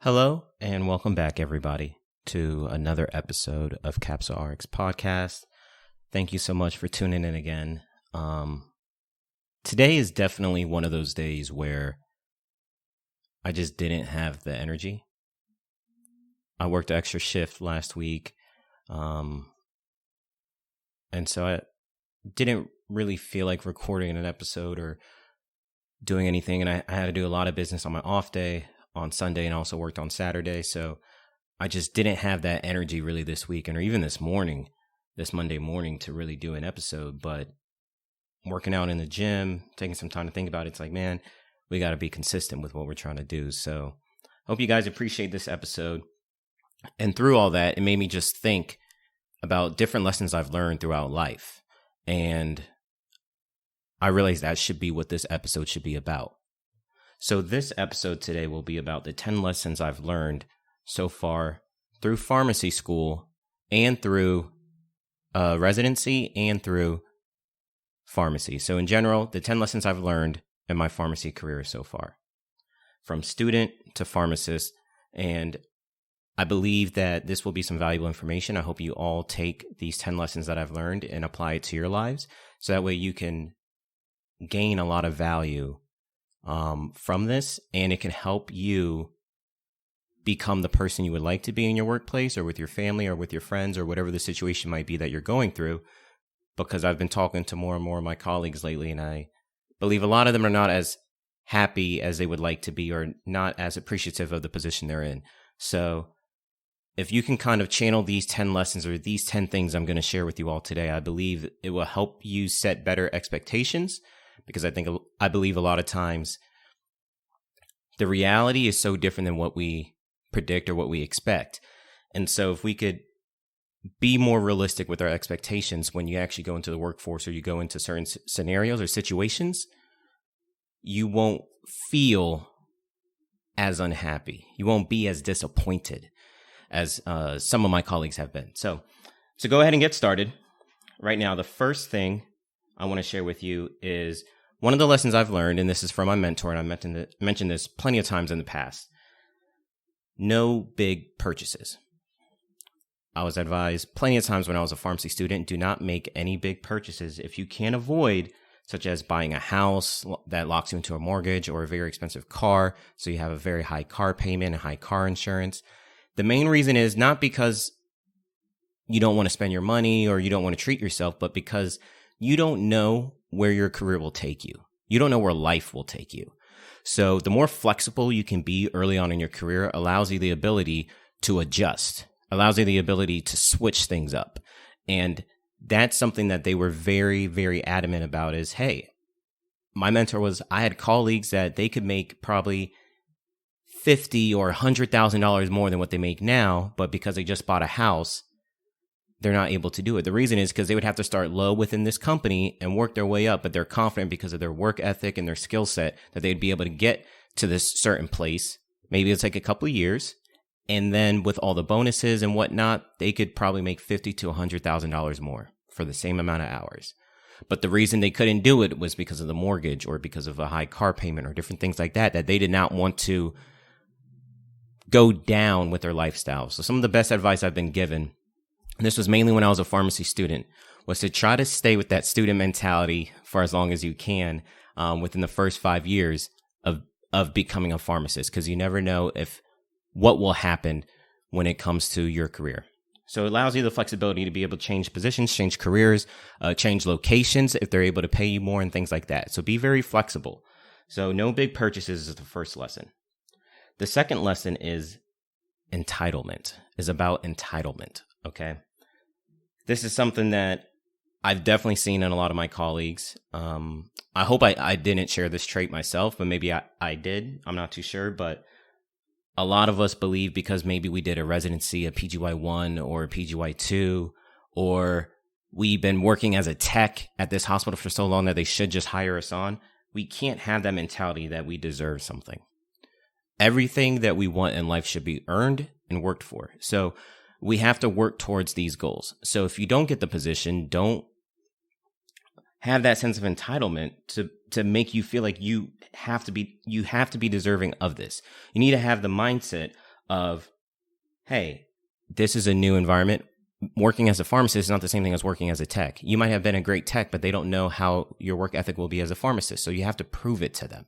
Hello, and welcome back, everybody, to another episode of Capsule RX Podcast. Thank you so much for tuning in again. Today is definitely one of those days where I just didn't have the energy. I worked an extra shift last week, and so I didn't really feel like recording an episode or doing anything, and I had to do a lot of business on my off day on Sunday and also worked on Saturday. So I just didn't have that energy really this weekend or even this Monday morning to really do an episode. But working out in the gym, taking some time to think about it, it's like, man, we got to be consistent with what we're trying to do. So hope you guys appreciate this episode. And through all that, it made me just think about different lessons I've learned throughout life. And I realized that should be what this episode should be about. So this episode today will be about the 10 lessons I've learned so far through pharmacy school and through residency and through pharmacy. So in general, the 10 lessons I've learned in my pharmacy career so far, from student to pharmacist. And I believe that this will be some valuable information. I hope you all take these 10 lessons that I've learned and apply it to your lives. So that way you can gain a lot of value from this, and it can help you become the person you would like to be in your workplace or with your family or with your friends or whatever the situation might be that you're going through. Because I've been talking to more and more of my colleagues lately, and I believe a lot of them are not as happy as they would like to be or not as appreciative of the position they're in. So if you can kind of channel these 10 lessons or these 10 things I'm going to share with you all today, I believe it will help you set better expectations. Because I believe a lot of times the reality is so different than what we predict or what we expect. And so if we could be more realistic with our expectations when you actually go into the workforce or you go into certain scenarios or situations, you won't feel as unhappy. You won't be as disappointed as some of my colleagues have been. So go ahead and get started. Right now, the first thing I want to share with you is one of the lessons I've learned, and this is from my mentor, and I mentioned this plenty of times in the past. No big purchases. I was advised plenty of times when I was a pharmacy student, do not make any big purchases if you can avoid, such as buying a house that locks you into a mortgage or a very expensive car, so you have a very high car payment and high car insurance. The main reason is not because you don't want to spend your money or you don't want to treat yourself, but because you don't know where your career will take you. You don't know where life will take you. So the more flexible you can be early on in your career allows you the ability to adjust, allows you the ability to switch things up. And that's something that they were very, very adamant about is, hey, my mentor I had colleagues that they could make probably $50,000 or $100,000 more than what they make now, but because they just bought a house, they're not able to do it. The reason is because they would have to start low within this company and work their way up, but they're confident because of their work ethic and their skill set that they'd be able to get to this certain place. Maybe it's like a couple of years. And then with all the bonuses and whatnot, they could probably make $50,000 to $100,000 more for the same amount of hours. But the reason they couldn't do it was because of the mortgage or because of a high car payment or different things like that they did not want to go down with their lifestyle. So some of the best advice I've been given, and this was mainly when I was a pharmacy student, was to try to stay with that student mentality for as long as you can within the first 5 years of becoming a pharmacist, because you never know what will happen when it comes to your career. So it allows you the flexibility to be able to change positions, change careers, change locations if they're able to pay you more and things like that. So be very flexible. So no big purchases is the first lesson. The second lesson is entitlement, is about entitlement. Okay. This is something that I've definitely seen in a lot of my colleagues. I hope I didn't share this trait myself, but maybe I did. I'm not too sure. But a lot of us believe because maybe we did a residency, a PGY1 or a PGY2, or we've been working as a tech at this hospital for so long that they should just hire us on. We can't have that mentality that we deserve something. Everything that we want in life should be earned and worked for. So we have to work towards these goals. So if you don't get the position, don't have that sense of entitlement to make you feel like you have to be deserving of this. You need to have the mindset of, hey, this is a new environment. Working as a pharmacist is not the same thing as working as a tech. You might have been a great tech, but they don't know how your work ethic will be as a pharmacist. So you have to prove it to them.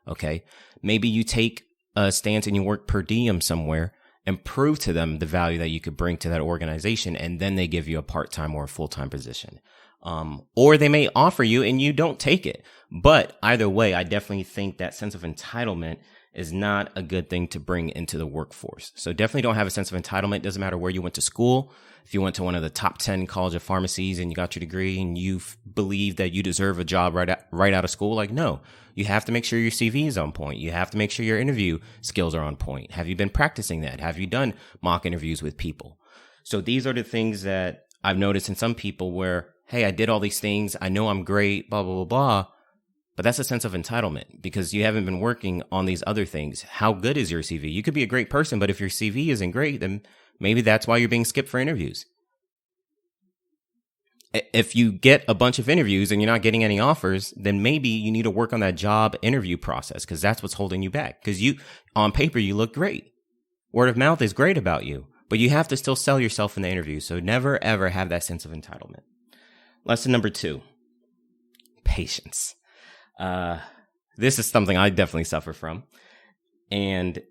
Okay. Maybe you take a stance and you work per diem somewhere and prove to them the value that you could bring to that organization. And then they give you a part-time or a full-time position. Or they may offer you and you don't take it. But either way, I definitely think that sense of entitlement is not a good thing to bring into the workforce. So definitely don't have a sense of entitlement. Doesn't matter where you went to school. If you went to one of the top 10 college of pharmacies and you got your degree and you believe that you deserve a job right out of school, like, no, you have to make sure your CV is on point. You have to make sure your interview skills are on point. Have you been practicing that? Have you done mock interviews with people? So these are the things that I've noticed in some people where, hey, I did all these things. I know I'm great, blah, blah, blah, blah. But that's a sense of entitlement because you haven't been working on these other things. How good is your CV? You could be a great person, but if your CV isn't great, then maybe that's why you're being skipped for interviews. If you get a bunch of interviews and you're not getting any offers, then maybe you need to work on that job interview process because that's what's holding you back. Because on paper, you look great. Word of mouth is great about you, but you have to still sell yourself in the interview. So never, ever have that sense of entitlement. Lesson number 2, patience. This is something I definitely suffer from. And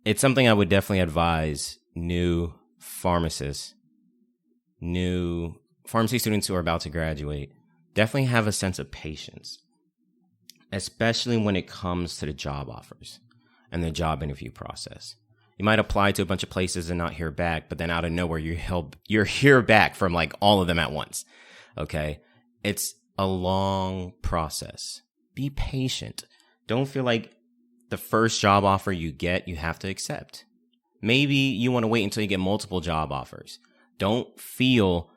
it's something I would definitely advise new pharmacists, new pharmacy students who are about to graduate, definitely have a sense of patience, especially when it comes to the job offers and the job interview process. You might apply to a bunch of places and not hear back, but then out of nowhere, you're hear back from like all of them at once. Okay. It's a long process. Be patient. Don't feel like the first job offer you get, you have to accept. Maybe you want to wait until you get multiple job offers. Don't feel,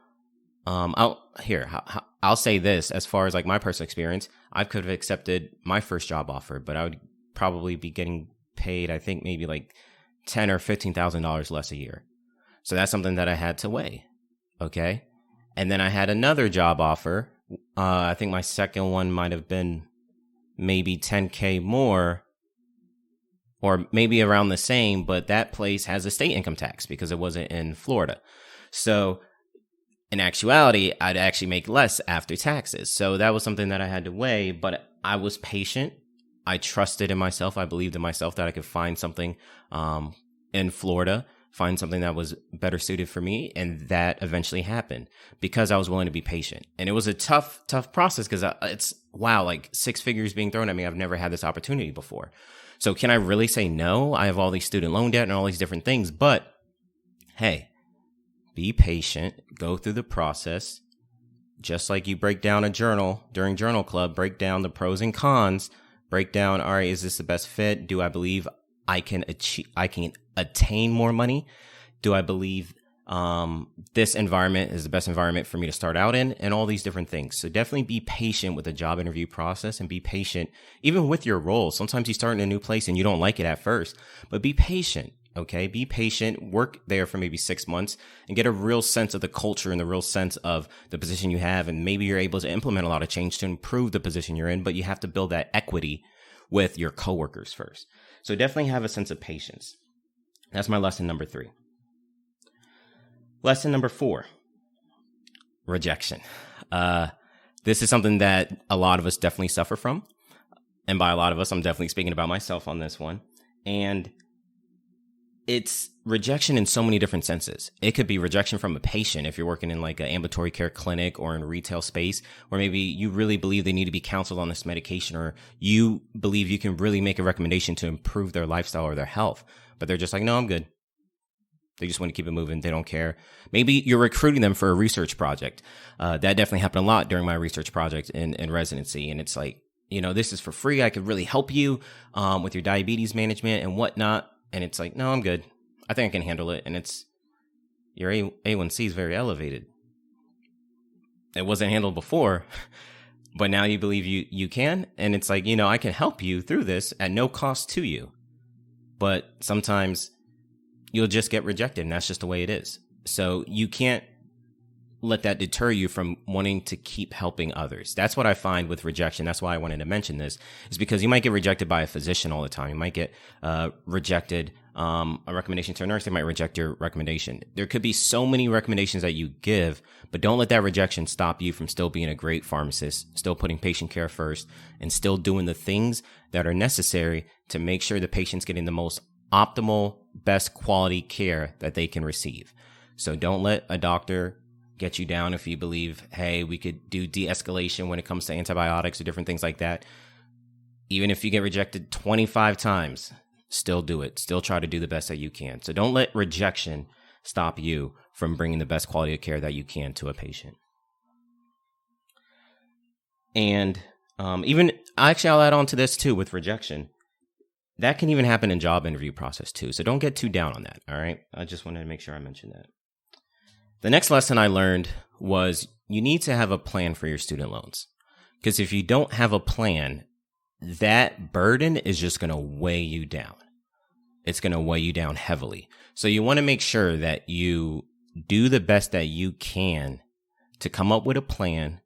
I'll say this as far as like my personal experience, I could have accepted my first job offer, but I would probably be getting paid, I think maybe like $10,000 or $15,000 less a year. So that's something that I had to weigh. Okay. And then I had another job offer. I think my second one might have been maybe $10K more or maybe around the same, but that place has a state income tax because it wasn't in Florida. So in actuality, I'd actually make less after taxes. So that was something that I had to weigh, but I was patient. I trusted in myself. I believed in myself that I could find something in Florida, find something that was better suited for me. And that eventually happened because I was willing to be patient. And it was a tough process because it's, wow, like 6 figures being thrown at me. I've never had this opportunity before. So can I really say no? I have all these student loan debt and all these different things. But hey, be patient, go through the process. Just like you break down a journal during journal club, break down the pros and cons, break down, all right, is this the best fit? Do I believe I can attain more money? Do I believe this environment is the best environment for me to start out in? And all these different things. So definitely be patient with the job interview process and be patient even with your role. Sometimes you start in a new place and you don't like it at first, but be patient. Okay, be patient, work there for maybe 6 months and get a real sense of the culture and the real sense of the position you have. And maybe you're able to implement a lot of change to improve the position you're in, but you have to build that equity with your coworkers first. So definitely have a sense of patience. That's my lesson number 3. Lesson number 4, rejection. This is something that a lot of us definitely suffer from. And by a lot of us, I'm definitely speaking about myself on this one. And it's rejection in so many different senses. It could be rejection from a patient if you're working in like an ambulatory care clinic or in a retail space, where maybe you really believe they need to be counseled on this medication, or you believe you can really make a recommendation to improve their lifestyle or their health, but they're just like, no, I'm good. They just want to keep it moving. They don't care. Maybe you're recruiting them for a research project. That definitely happened a lot during my research project in residency. And it's like, this is for free. I could really help you with your diabetes management and whatnot. And it's like, no, I'm good. I think I can handle it. And it's your A1C is very elevated. It wasn't handled before, but now you believe you can. And it's like, I can help you through this at no cost to you. But sometimes you'll just get rejected, and that's just the way it is. So you can't let that deter you from wanting to keep helping others. That's what I find with rejection. That's why I wanted to mention this, is because you might get rejected by a physician all the time. You might get rejected, a recommendation to a nurse. They might reject your recommendation. There could be so many recommendations that you give, but don't let that rejection stop you from still being a great pharmacist, still putting patient care first, and still doing the things that are necessary to make sure the patient's getting the most optimal, best quality care that they can receive. So don't let a doctor get you down if you believe, hey, we could do de-escalation when it comes to antibiotics or different things like that. Even if you get rejected 25 times, still do it. Still try to do the best that you can. So don't let rejection stop you from bringing the best quality of care that you can to a patient. And I'll add on to this too with rejection. That can even happen in job interview process too. So don't get too down on that. All right. I just wanted to make sure I mentioned that. The next lesson I learned was you need to have a plan for your student loans. Because if you don't have a plan, that burden is just going to weigh you down. It's going to weigh you down heavily. So you want to make sure that you do the best that you can to come up with a plan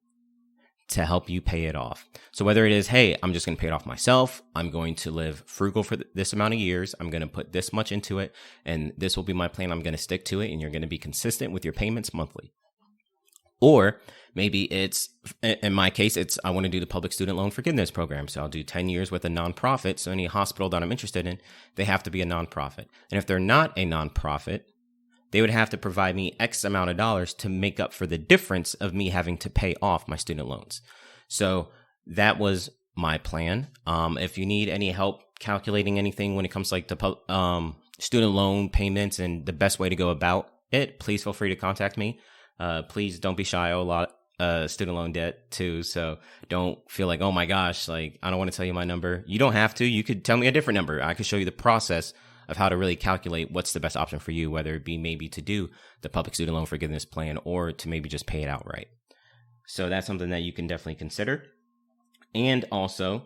to help you pay it off. So whether it is, hey, I'm just going to pay it off myself. I'm going to live frugal for this amount of years. I'm going to put this much into it, and this will be my plan. I'm going to stick to it, and you're going to be consistent with your payments monthly. Or maybe it's, in my case, it's I want to do the public student loan forgiveness program. So I'll do 10 years with a nonprofit. So any hospital that I'm interested in, they have to be a nonprofit. And if they're not a nonprofit, they would have to provide me X amount of dollars to make up for the difference of me having to pay off my student loans. So that was my plan. If you need any help calculating anything when it comes to like the student loan payments and the best way to go about it, please feel free to contact me. Please don't be shy. I owe a lot student loan debt too. So don't feel like, oh my gosh, like I don't want to tell you my number. You don't have to. You could tell me a different number. I could show you the process of how to really calculate what's the best option for you, whether it be maybe to do the public student loan forgiveness plan or to maybe just pay it outright. So that's something that you can definitely consider. And also,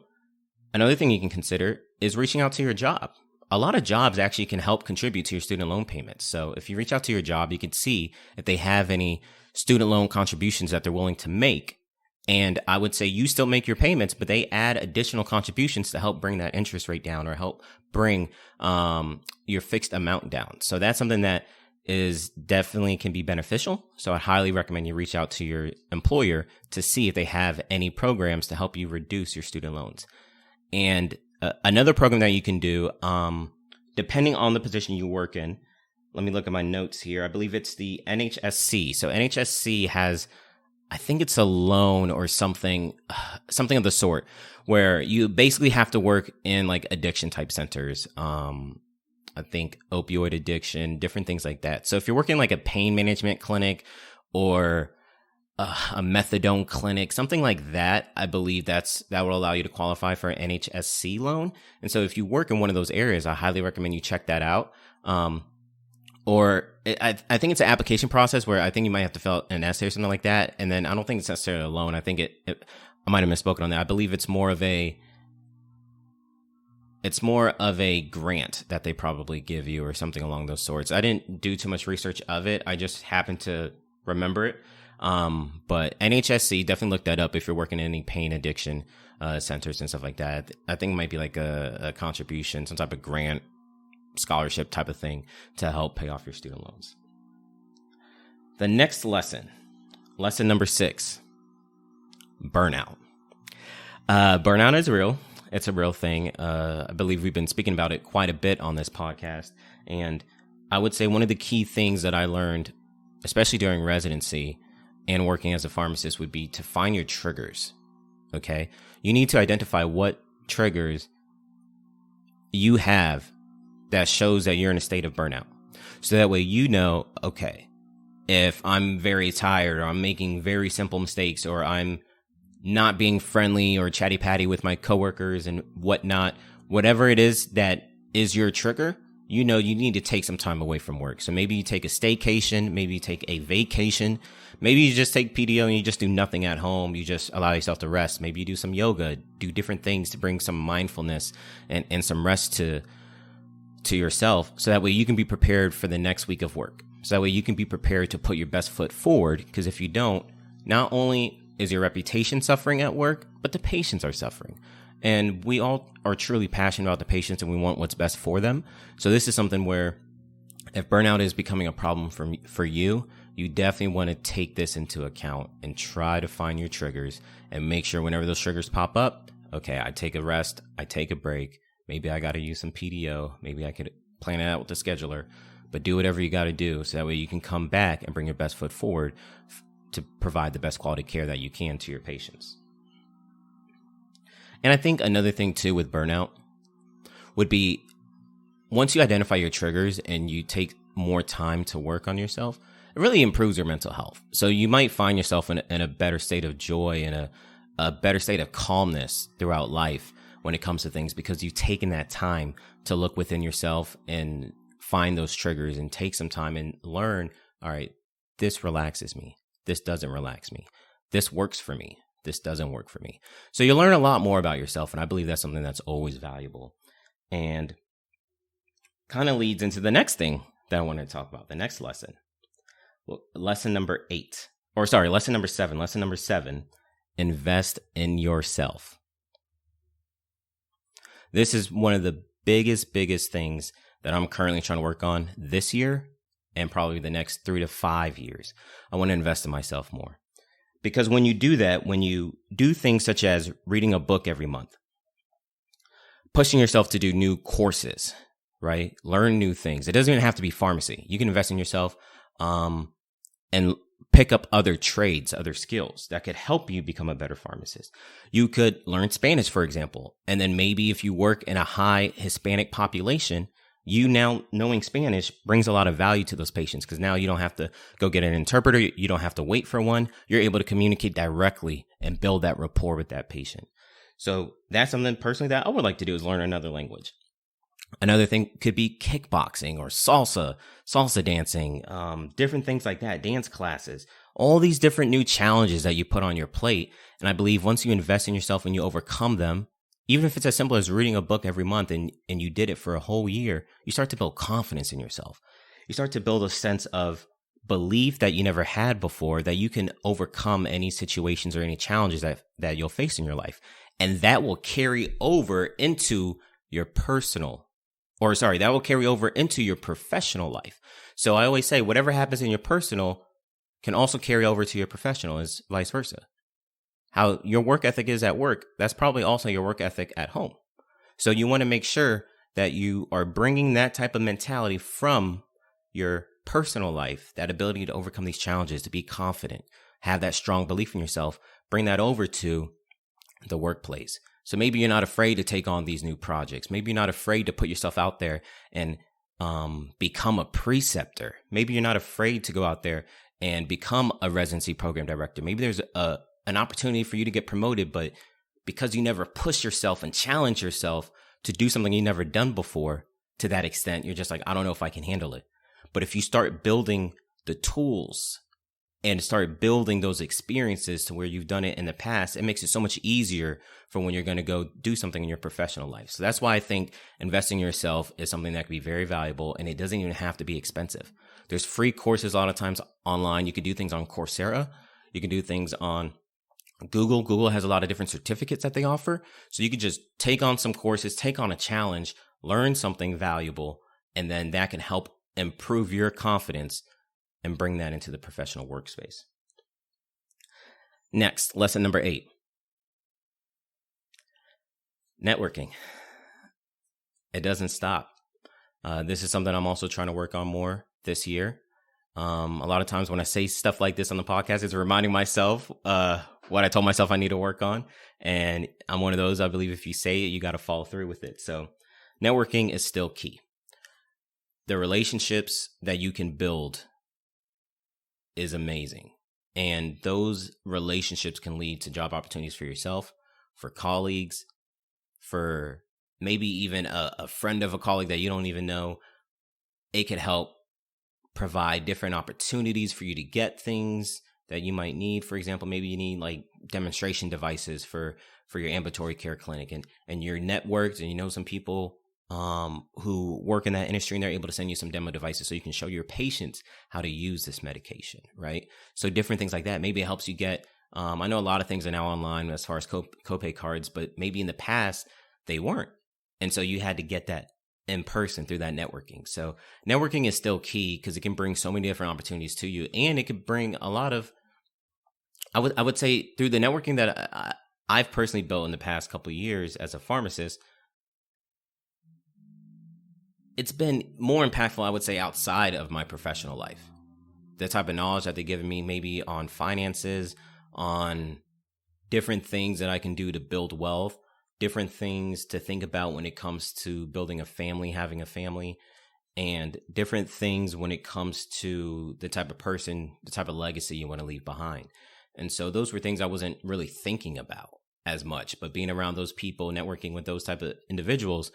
another thing you can consider is reaching out to your job. A lot of jobs actually can help contribute to your student loan payments. So if you reach out to your job, you can see if they have any student loan contributions that they're willing to make. And I would say you still make your payments, but they add additional contributions to help bring that interest rate down or help bring your fixed amount down. So that's something that is definitely can be beneficial. So I highly recommend you reach out to your employer to see if they have any programs to help you reduce your student loans. And another program that you can do, depending on the position you work in, let me look at my notes here. I believe it's the NHSC. So NHSC has, I think it's a loan or something of the sort, where you basically have to work in like addiction type centers. I think opioid addiction, different things like that. So if you're working like a pain management clinic or a methadone clinic, something like that, I believe that will allow you to qualify for an NHSC loan. And so if you work in one of those areas, I highly recommend you check that out. I think it's an application process where I think you might have to fill out an essay or something like that. And then I don't think it's necessarily a loan. I think I might have misspoken on that. I believe it's more of a grant that they probably give you or something along those sorts. I didn't do too much research of it. I just happened to remember it. But NHSC, definitely look that up if you're working in any pain addiction centers and stuff like that. I think it might be like a contribution, some type of grant, scholarship type of thing to help pay off your student loans. The next lesson number 6, burnout. Burnout is real. It's a real thing. I believe we've been speaking about it quite a bit on this podcast. And I would say one of the key things that I learned, especially during residency and working as a pharmacist, would be to find your triggers. Okay. You need to identify what triggers you have that shows that you're in a state of burnout. So that way, you know, okay, if I'm very tired or I'm making very simple mistakes or I'm not being friendly or chatty patty with my coworkers and whatnot, whatever it is that is your trigger, you know, you need to take some time away from work. So maybe you take a staycation, maybe you take a vacation, maybe you just take PTO and you just do nothing at home. You just allow yourself to rest. Maybe you do some yoga, do different things to bring some mindfulness and some rest to yourself. So that way you can be prepared for the next week of work. So that way you can be prepared to put your best foot forward, because if you don't, not only is your reputation suffering at work, but the patients are suffering. And we all are truly passionate about the patients and we want what's best for them. So this is something where if burnout is becoming a problem for you, you definitely want to take this into account and try to find your triggers and make sure whenever those triggers pop up, okay, I take a rest, I take a break. Maybe I got to use some PTO. Maybe I could plan it out with the scheduler, but do whatever you got to do so that way you can come back and bring your best foot forward to provide the best quality care that you can to your patients. And I think another thing too with burnout would be once you identify your triggers and you take more time to work on yourself, it really improves your mental health. So you might find yourself in a better state of joy and a better state of calmness throughout life when it comes to things, because you've taken that time to look within yourself and find those triggers and take some time and learn, all right, this relaxes me. This doesn't relax me. This works for me. This doesn't work for me. So you learn a lot more about yourself. And I believe that's something that's always valuable. And kind of leads into the next thing that I want to talk about, the next lesson. Well, lesson number 7. Lesson number 7, invest in yourself. This is one of the biggest things that I'm currently trying to work on this year and probably the next 3 to 5 years. I want to invest in myself more. Because when you do that, when you do things such as reading a book every month, pushing yourself to do new courses, right? Learn new things. It doesn't even have to be pharmacy. You can invest in yourself and pick up other trades, other skills that could help you become a better pharmacist. You could learn Spanish, for example, and then maybe if you work in a high Hispanic population, you now knowing Spanish brings a lot of value to those patients, because now you don't have to go get an interpreter. You don't have to wait for one. You're able to communicate directly and build that rapport with that patient. So that's something personally that I would like to do, is learn another language. Another thing could be kickboxing or salsa dancing, different things like that, dance classes, all these different new challenges that you put on your plate. And I believe once you invest in yourself and you overcome them, even if it's as simple as reading a book every month and you did it for a whole year, you start to build confidence in yourself. You start to build a sense of belief that you never had before, that you can overcome any situations or any challenges that you'll face in your life. And that will carry over into your that will carry over into your professional life. So I always say whatever happens in your personal can also carry over to your professional, is vice versa. How your work ethic is at work, that's probably also your work ethic at home. So you want to make sure that you are bringing that type of mentality from your personal life, that ability to overcome these challenges, to be confident, have that strong belief in yourself, bring that over to the workplace. So maybe you're not afraid to take on these new projects. Maybe you're not afraid to put yourself out there and become a preceptor. Maybe you're not afraid to go out there and become a residency program director. Maybe there's an opportunity for you to get promoted, but because you never push yourself and challenge yourself to do something you've never done before to that extent, you're just like, I don't know if I can handle it. But if you start building the tools and start building those experiences to where you've done it in the past, it makes it so much easier for when you're going to go do something in your professional life. So that's why I think investing in yourself is something that can be very valuable, and it doesn't even have to be expensive. There's free courses a lot of times online. You can do things on Coursera. You can do things on Google. Google has a lot of different certificates that they offer. So you could just take on some courses, take on a challenge, learn something valuable, and then that can help improve your confidence and bring that into the professional workspace. Next, lesson number 8. Networking. It doesn't stop. This is something I'm also trying to work on more this year. A lot of times when I say stuff like this on the podcast, it's reminding myself what I told myself I need to work on. And I'm one of those, I believe if you say it, you got to follow through with it. So networking is still key. The relationships that you can build is amazing. And those relationships can lead to job opportunities for yourself, for colleagues, for maybe even a friend of a colleague that you don't even know. It could help provide different opportunities for you to get things that you might need. For example, maybe you need like demonstration devices for your ambulatory care clinic, and you're networked and you know some people who work in that industry, and they're able to send you some demo devices so you can show your patients how to use this medication, right? So different things like that. Maybe it helps you get, I know a lot of things are now online as far as copay cards, but maybe in the past they weren't. And so you had to get that in person through that networking. So networking is still key because it can bring so many different opportunities to you, and it could bring a lot of, I would say through the networking that I've personally built in the past couple of years as a pharmacist, it's been more impactful, I would say, outside of my professional life. The type of knowledge that they've given me maybe on finances, on different things that I can do to build wealth, different things to think about when it comes to building a family, having a family, and different things when it comes to the type of person, the type of legacy you want to leave behind. And so those were things I wasn't really thinking about as much, but being around those people, networking with those type of individuals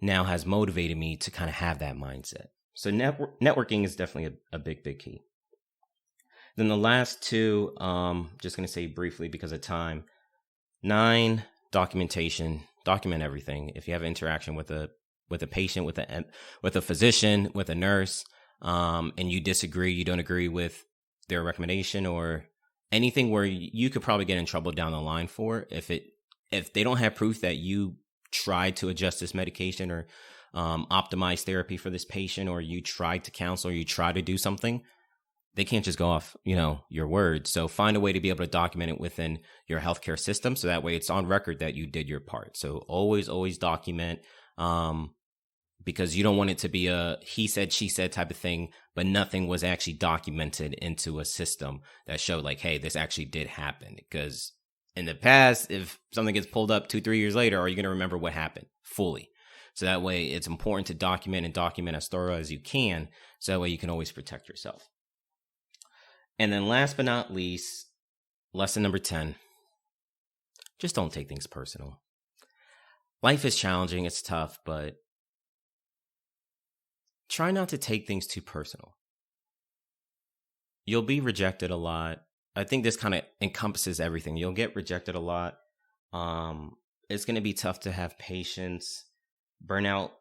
now has motivated me to kind of have that mindset. So networking is definitely a big, big key. Then the last two, just going to say briefly because of time. 9, documentation. Document everything. If you have interaction with a patient, with a physician, with a nurse, and you disagree, you don't agree with their recommendation or anything where you could probably get in trouble down the line for, if they don't have proof that you tried to adjust this medication or optimize therapy for this patient, or you tried to counsel, or you try to do something, they can't just go off, your word. So find a way to be able to document it within your healthcare system, so that way it's on record that you did your part. So always document, because you don't want it to be a he said, she said type of thing, but nothing was actually documented into a system that showed like, hey, this actually did happen. Because in the past, if something gets pulled up 2-3 years later, are you going to remember what happened fully? So that way it's important to document as thorough as you can. So that way you can always protect yourself. And then last but not least, lesson number 10, just don't take things personal. Life is challenging. It's tough, but try not to take things too personal. You'll be rejected a lot. I think this kind of encompasses everything. You'll get rejected a lot. It's going to be tough to have patience. Burnout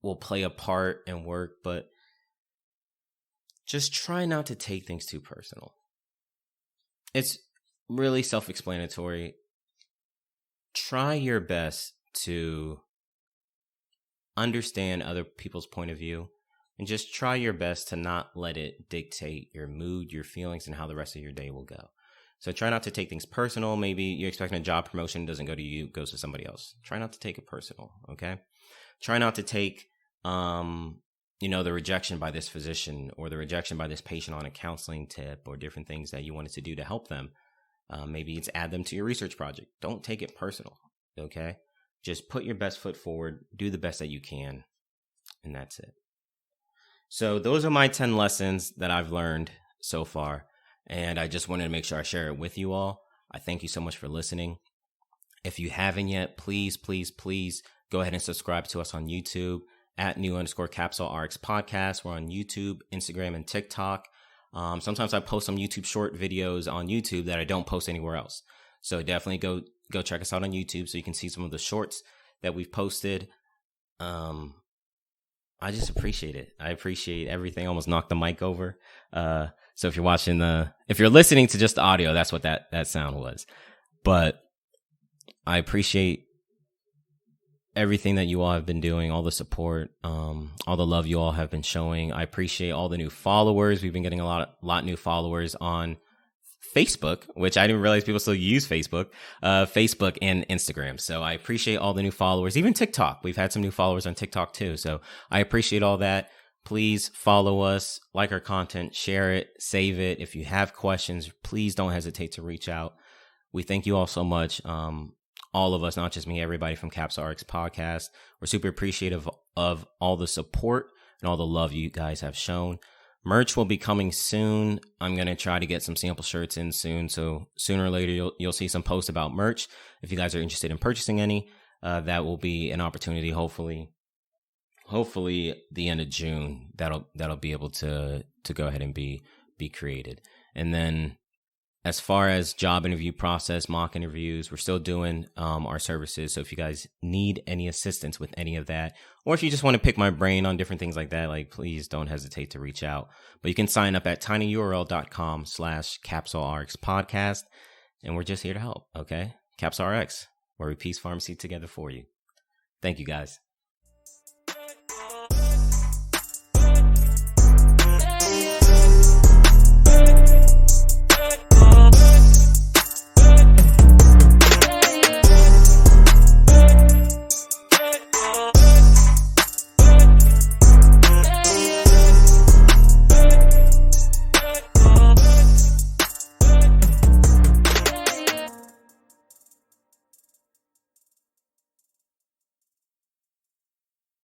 will play a part in work, but just try not to take things too personal. It's really self-explanatory. Try your best to understand other people's point of view, and just try your best to not let it dictate your mood, your feelings, and how the rest of your day will go. So try not to take things personal. Maybe you're expecting a job promotion, doesn't go to you, goes to somebody else. Try not to take it personal, okay? Try not to take, the rejection by this physician or the rejection by this patient on a counseling tip or different things that you wanted to do to help them. Maybe it's add them to your research project. Don't take it personal, okay? Just put your best foot forward, do the best that you can, and that's it. So those are my 10 lessons that I've learned so far, and I just wanted to make sure I share it with you all. I thank you so much for listening. If you haven't yet, please go ahead and subscribe to us on YouTube at @new_CapsuleRx podcast. We're on YouTube, Instagram, and TikTok. Sometimes I post some YouTube short videos on YouTube that I don't post anywhere else. So definitely go check us out on YouTube so you can see some of the shorts that we've posted. I just appreciate it. I appreciate everything. I almost knocked the mic over. So if you're listening to just the audio, that's what that sound was. But I appreciate everything that you all have been doing, all the support, all the love you all have been showing. I appreciate all the new followers. We've been getting a lot new followers on Facebook, which I didn't realize people still use Facebook and Instagram. So I appreciate all the new followers, even TikTok. We've had some new followers on TikTok too. So I appreciate all that. Please follow us, like our content, share it, save it. If you have questions, please don't hesitate to reach out. We thank you all so much. All of us, not just me, everybody from Capsule RX podcast. We're super appreciative of all the support and all the love you guys have shown. Merch will be coming soon. I'm going to try to get some sample shirts in soon. So sooner or later, you'll see some posts about merch. If you guys are interested in purchasing any, that will be an opportunity. Hopefully the end of June, that'll be able to go ahead and be created. And then as far as job interview process, mock interviews, we're still doing our services. So if you guys need any assistance with any of that, or if you just want to pick my brain on different things like that, like, please don't hesitate to reach out. But you can sign up at tinyurl.com/CapsuleRx podcast. And we're just here to help. Okay. Caps RX, where we piece pharmacy together for you. Thank you, guys.